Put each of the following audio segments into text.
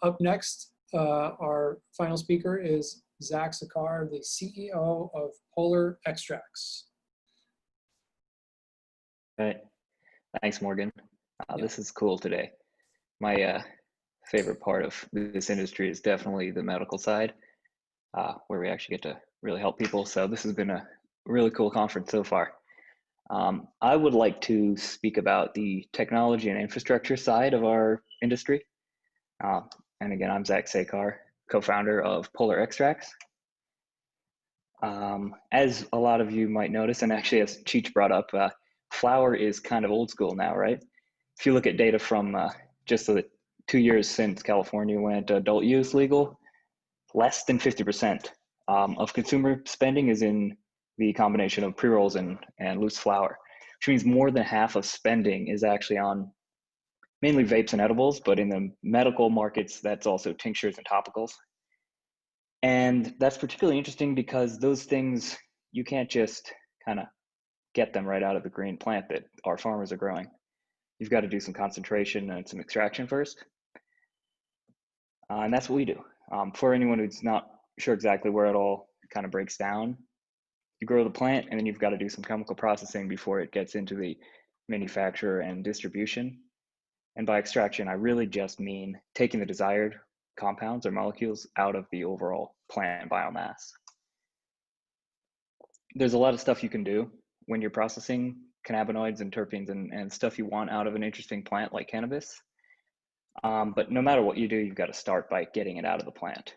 Up next, our final speaker is Zach Sakar, the CEO of Polar Extracts. All right. Thanks, Morgan. Yeah. This is cool today. My favorite part of this industry is definitely the medical side, where we actually get to really help people. So this has been a really cool conference so far. I would like to speak about the technology and infrastructure side of our industry. And again, I'm Zach Sakar, co-founder of Polar Extracts. As a lot of you might notice, and actually as Cheech brought up, flower is kind of old school now, right? If you look at data from just the 2 years since California went adult use legal, less than 50% of consumer spending is in the combination of pre-rolls and loose flower, which means more than half of spending is actually on mainly vapes and edibles, but in the medical markets, that's also tinctures and topicals. And that's particularly interesting because those things, you can't just kind of get them right out of the green plant that our farmers are growing. You've got to do some concentration and some extraction first. And that's what we do. For anyone who's not sure exactly where it all kind of breaks down, you grow the plant and then you've got to do some chemical processing before it gets into the manufacture and distribution. And by extraction, I really just mean taking the desired compounds or molecules out of the overall plant biomass. There's a lot of stuff you can do when you're processing cannabinoids and terpenes and stuff you want out of an interesting plant like cannabis. But no matter what you do, you've got to start by getting it out of the plant.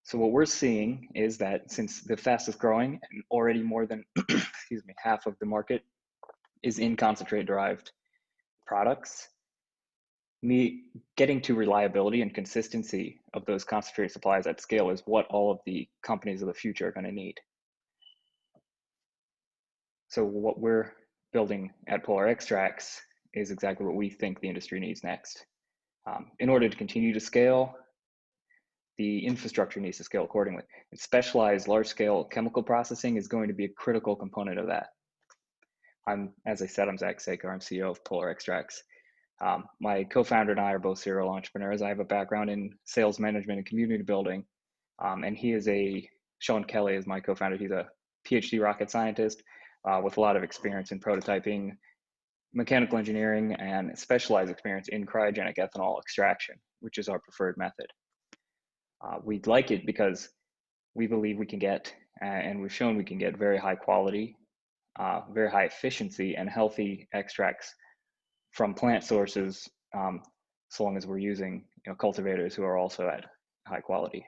So what we're seeing is that since the fastest growing and already more than excuse me, half of the market is in concentrate derived products, getting to reliability and consistency of those concentrate supplies at scale is what all of the companies of the future are going to need. So what we're building at Polar Extracts is exactly what we think the industry needs next. In order to continue to scale, the infrastructure needs to scale accordingly. And specialized large-scale chemical processing is going to be a critical component of that. As I said, I'm Zach Sakar, I'm CEO of Polar Extracts. My co-founder and I are both serial entrepreneurs. I have a background in sales management and community building. And Sean Kelly is my co-founder. He's a PhD rocket scientist with a lot of experience in prototyping, mechanical engineering, and specialized experience in cryogenic ethanol extraction, which is our preferred method. We like it because we believe we can get, and we've shown we can get very high quality, very high efficiency and healthy extracts from plant sources, so long as we're using cultivators who are also at high quality.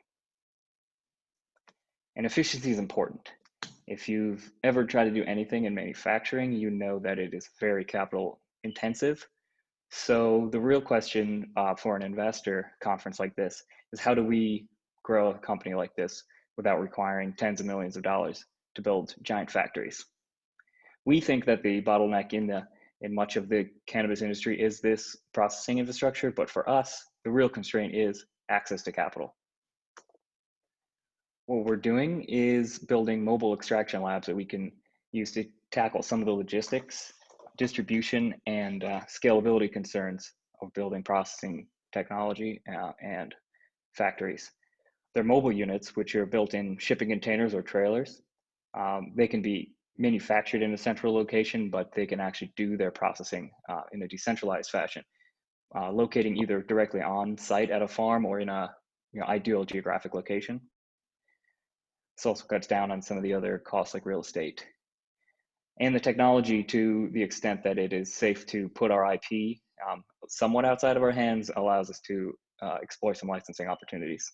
And efficiency is important. If you've ever tried to do anything in manufacturing, you know that it is very capital intensive. So the real question for an investor conference like this is, how do we grow a company like this without requiring tens of millions of dollars to build giant factories? We think that the bottleneck in much of the cannabis industry is this processing infrastructure, but for us, the real constraint is access to capital. What we're doing is building mobile extraction labs that we can use to tackle some of the logistics, distribution, and scalability concerns of building processing technology and factories. They're mobile units, which are built in shipping containers or trailers. They can be manufactured in a central location, but they can actually do their processing in a decentralized fashion, locating either directly on site at a farm or in a ideal geographic location. This also cuts down on some of the other costs like real estate. And the technology, to the extent that it is safe to put our IP somewhat outside of our hands, allows us to explore some licensing opportunities.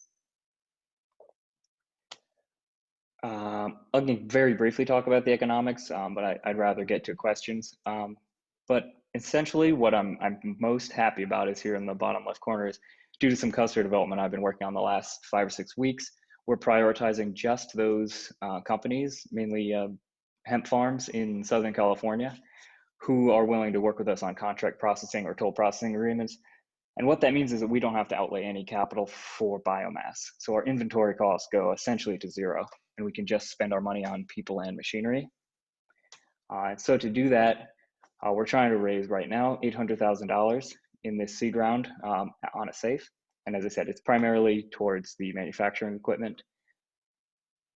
I'll very briefly talk about the economics, but I'd rather get to questions. But essentially what I'm most happy about is here in the bottom left corner is, due to some customer development I've been working on the last 5 or 6 weeks, we're prioritizing just those companies, mainly hemp farms in Southern California, who are willing to work with us on contract processing or toll processing agreements. And what that means is that we don't have to outlay any capital for biomass. So our inventory costs go essentially to zero, and we can just spend our money on people and machinery. So to do that, we're trying to raise right now $800,000 in this seed round on a safe. And as I said, it's primarily towards the manufacturing equipment.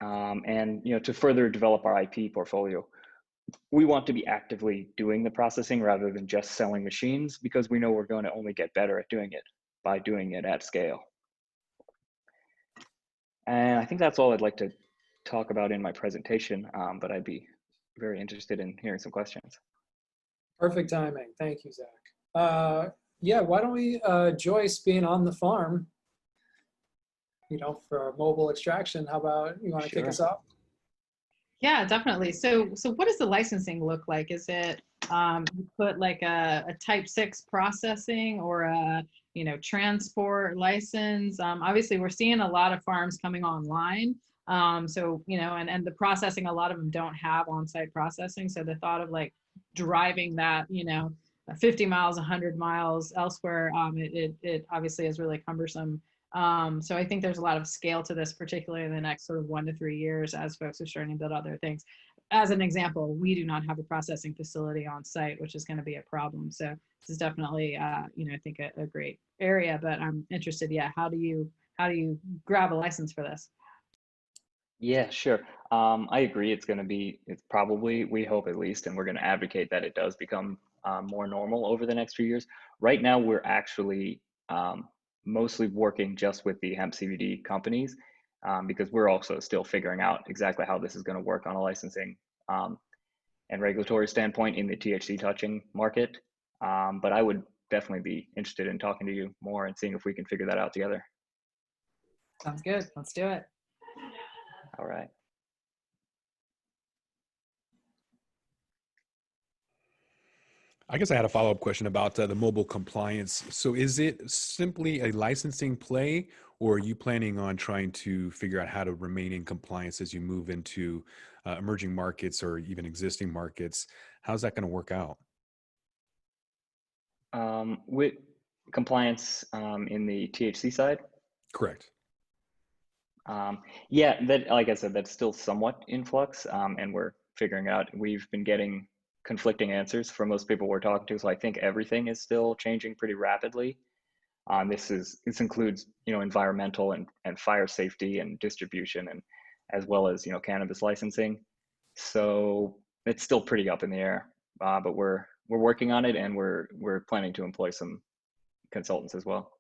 And to further develop our IP portfolio, we want to be actively doing the processing rather than just selling machines, because we know we're going to only get better at doing it by doing it at scale. And I think that's all I'd like to talk about in my presentation, but I'd be very interested in hearing some questions. Perfect timing. Thank you, Zach. Yeah, why don't we, Joyce, being on the farm, for mobile extraction, how about you want to kick us off? Yeah, definitely. So what does the licensing look like? Is it you put like a type 6 processing or a transport license? Obviously, we're seeing a lot of farms coming online. So and the processing, a lot of them don't have on-site processing. So the thought of like driving that 50 miles, 100 miles elsewhere, it obviously is really cumbersome. So I think there's a lot of scale to this, particularly in the next sort of 1 to 3 years as folks are starting to build out their things. As an example, we do not have a processing facility on site, which is going to be a problem. So this is definitely, I think a great area, but I'm interested, how do you grab a license for this? Yeah, sure. I agree. It's probably, we hope at least, and we're going to advocate that it does become more normal over the next few years. Right now, we're actually mostly working just with the hemp CBD companies because we're also still figuring out exactly how this is going to work on a licensing and regulatory standpoint in the THC touching market. But I would definitely be interested in talking to you more and seeing if we can figure that out together. Sounds good. Let's do it. All right. I guess I had a follow-up question about the mobile compliance. So is it simply a licensing play, or are you planning on trying to figure out how to remain in compliance as you move into emerging markets or even existing markets? How's that going to work out? With compliance in the THC side? Correct. Yeah, that, like I said, that's still somewhat in flux, and we're figuring out. We've been getting conflicting answers from most people we're talking to, so I think everything is still changing pretty rapidly. This includes environmental and fire safety and distribution, and as well as cannabis licensing. So it's still pretty up in the air, but we're working on it, and we're planning to employ some consultants as well.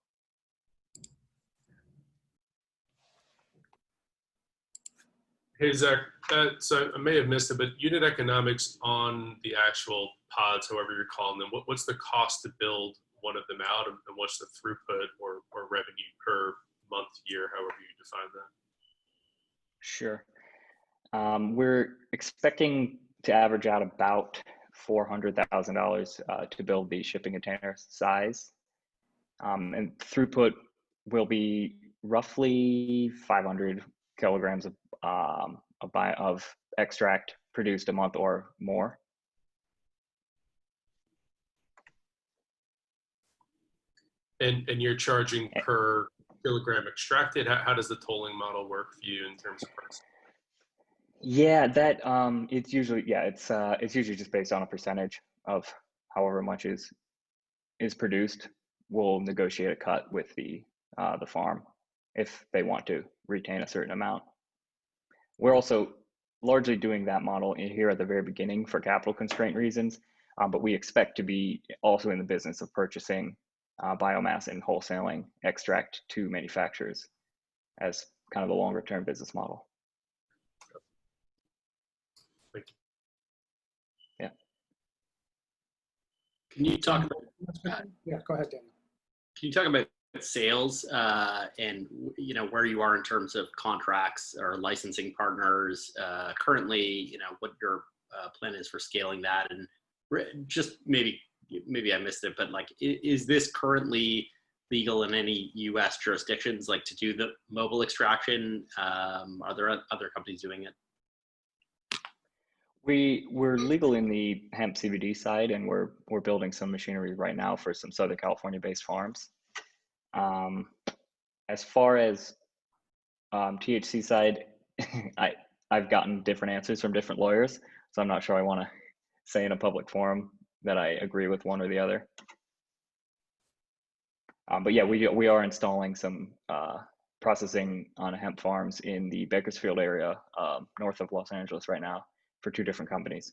Hey, Zach, so I may have missed it, but unit economics on the actual pods, however you're calling them, what's the cost to build one of them out, and what's the throughput or revenue per month, year, however you define that? Sure. We're expecting to average out about $400,000 to build the shipping container size. And throughput will be roughly 500 kilograms of extract produced a month or more. And you're charging per kilogram extracted? How does the tolling model work for you in terms of price? Yeah, that it's usually it's usually just based on a percentage of however much is produced. We'll negotiate a cut with the farm if they want to retain a certain amount. We're also largely doing that model here at the very beginning for capital constraint reasons, but we expect to be also in the business of purchasing biomass and wholesaling extract to manufacturers as kind of the longer term business model. Thank you. Yeah. Can you talk about? Yeah, go ahead, Daniel. Can you talk about sales and where you are in terms of contracts or licensing partners currently? What your plan is for scaling that, and just maybe I missed it, but like, is this currently legal in any U.S. jurisdictions, like to do the mobile extraction? Are there other companies doing it? We're legal in the hemp CBD side, and we're building some machinery right now for some Southern California based farms. As far as THC side, I've gotten different answers from different lawyers, so I'm not sure I want to say in a public forum that I agree with one or the other. But yeah, we are installing some processing on hemp farms in the Bakersfield area, north of Los Angeles right now for 2 different companies.